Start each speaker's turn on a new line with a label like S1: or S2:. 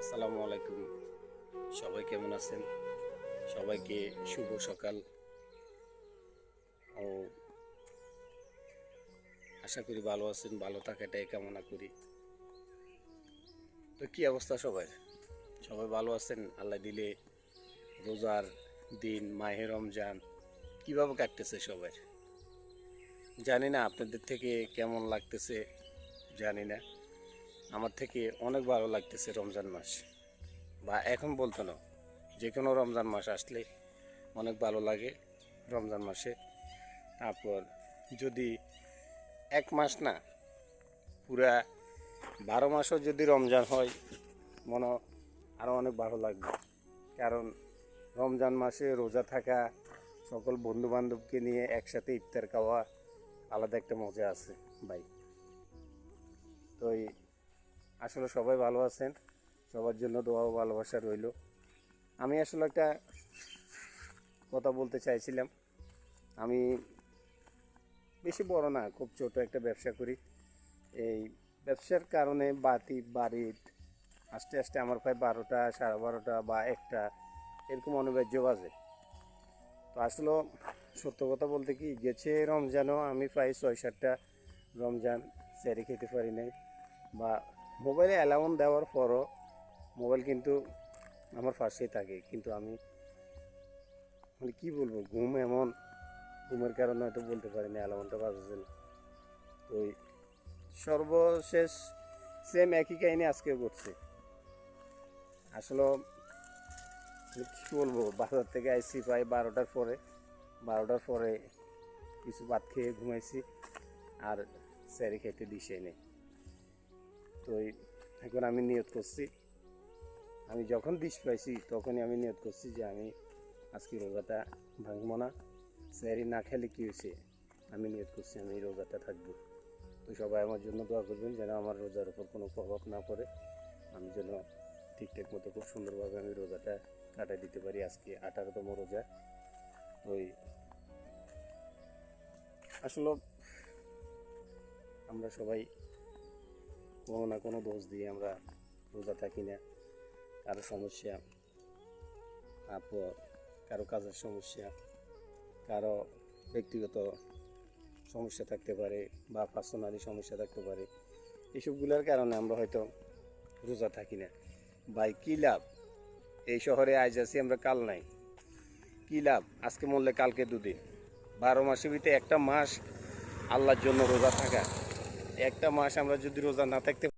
S1: আসসালামু আলাইকুম। সবাই কেমন আছেন? সবাইকে শুভ সকাল ও আশা করি ভালো আছেন, ভালো থাকাটাই কামনা করি। তো কি অবস্থা সবার? সবাই ভালো আছেন? আল্লাহ দিলে রোজার দিন মাহে রমজান কিভাবে কাটতেছে সবার? জানি না আপনাদের থেকে কেমন লাগতেছে, জানি না। আমার থেকে অনেক ভালো লাগতেছে রমজান মাস, বা এখন বলতো না, যে কোনো রমজান মাস আসলে অনেক ভালো লাগে রমজান মাসে। তারপর যদি এক মাস না, পুরা 12 মাসও যদি রমজান হয় মনে আরও অনেক ভালো লাগবে। কারণ রমজান মাসে রোজা থাকা, সকল বন্ধুবান্ধবকে নিয়ে একসাথে ইফতার খাওয়া আলাদা একটা মজা আছে ভাই। তো আসলে সবাই ভালো আছেন, সবার জন্য দোয়া ও ভালোবাসা রইল। আমি আসলে একটা কথা বলতে চাইছিলাম। আমি বেশি বড় না, খুব ছোট একটা ব্যবসা করি। এই ব্যবসার কারণে বাড়ির আস্তে আস্তে আমার প্রায় 12টা, 12:30 বা 1টা এরকম অনিবার্য বাজে। তো আসলে সত্য কথা বলতে কি, গেছে রমজানও আমি প্রায় 6-7টা রমজান সেরে খেতে পারি নাই, বা মোবাইলে অ্যালাউন্স দেওয়ার পরও মোবাইল কিন্তু আমার পাশেই থাকে, কিন্তু আমি মানে কী বলবো, ঘুমের কারণে হয়তো বলতে পারি না অ্যালাউন্সটা বাজছে না। তো সর্বশেষ সেম একই কাহিনী আজকেও করছে। আসলে কী বলবো, বাজার থেকে আইসি প্রায় 12টার পরে কিছু ভাত খেয়ে ঘুমাইছি, আর স্যারি খেতে দিছে নেই। তো এখন আমি নিয়ত করছি, আমি যখন দিশ পাইছি তখনই আমি নিয়ত করছি যে আমি আজকে রোজাটা ভাঙবো না। স্যারি না খেলে কী হয়েছে, আমি নিয়ত করছি আমি রোজাটা থাকবো। তো সবাই আমার জন্য দোয়া করবেন যেন আমার রোজার উপর কোনো প্রভাব না পড়ে, আমি যেন ঠিকঠাক মতো খুব সুন্দরভাবে আমি রোজাটা কাটাই দিতে পারি। আজকে 18তম রোজা। ওই আসলে আমরা সবাই কোনো না কোনো দোষ দিয়ে আমরা রোজা থাকি না। কারো সমস্যা, তারপর কারো কাজের সমস্যা, কারো ব্যক্তিগত সমস্যা থাকতে পারে, বা পার্সোনালি সমস্যা থাকতে পারে। এসবগুলোর কারণে আমরা হয়তো রোজা থাকি না। ভাই কী লাভ, এই শহরে আজ আছি আমরা, কাল নাই। কী লাভ, আজকে মরলে কালকে দুদিন। 12 মাসের ভিতরে একটা মাস আল্লাহর জন্য রোজা থাকা, একটা মাস আমরা যদি রোজা না থাকতে